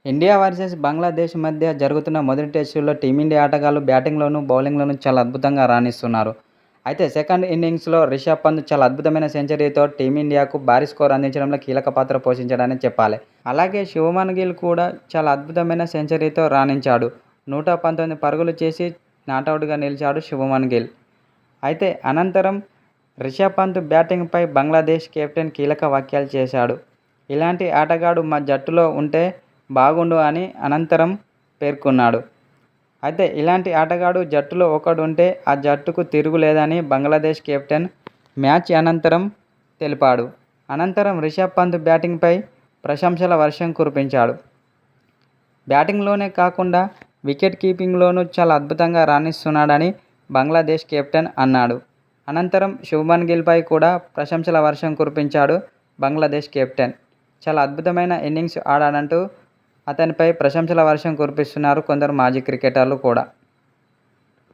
India versus Bangladesh మధ్య జరుగుతున్న మొదటి టెస్టులో టీమిండియా ఆటగాళ్లు బ్యాటింగ్లోనూ, బౌలింగ్లోనూ చాలా అద్భుతంగా రాణిస్తున్నారు. అయితే సెకండ్ ఇన్నింగ్స్లో రిషబ్ పంత్ చాలా అద్భుతమైన సెంచరీతో టీమిండియాకు భారీ స్కోర్ అందించడంలో కీలక పాత్ర పోషించాడని చెప్పాలి. అలాగే శుభ్మన్ గిల్ కూడా చాలా అద్భుతమైన సెంచరీతో రాణించాడు. 119 పరుగులు చేసి నాటౌట్గా నిలిచాడు శుభ్మన్ గిల్. అయితే అనంతరం రిషబ్ పంత్ బ్యాటింగ్పై బంగ్లాదేశ్ కెప్టెన్ కీలక వ్యాఖ్యలు చేశాడు. ఇలాంటి ఆటగాడు మా జట్టులో ఉంటే బాగుండు అని అనంతరం పేర్కొన్నాడు. అయితే ఇలాంటి ఆటగాడు జట్టులో ఒకడుంటే ఆ జట్టుకు తిరుగులేదని బంగ్లాదేశ్ కెప్టెన్ మ్యాచ్ అనంతరం తెలిపాడు. అనంతరం రిషబ్ పంత్ బ్యాటింగ్పై ప్రశంసల వర్షం కురిపించాడు. బ్యాటింగ్లోనే కాకుండా వికెట్ కీపింగ్లోనూ చాలా అద్భుతంగా రాణిస్తున్నాడని బంగ్లాదేశ్ కెప్టెన్ అన్నాడు. అనంతరం శుభ్మన్ గిల్పై కూడా ప్రశంసల వర్షం కురిపించాడు బంగ్లాదేశ్ కెప్టెన్. చాలా అద్భుతమైన ఇన్నింగ్స్ ఆడాడంటూ అతనిపై ప్రశంసల వర్షం కురిపిస్తున్నారు కొందరు మాజీ క్రికెటర్లు కూడా.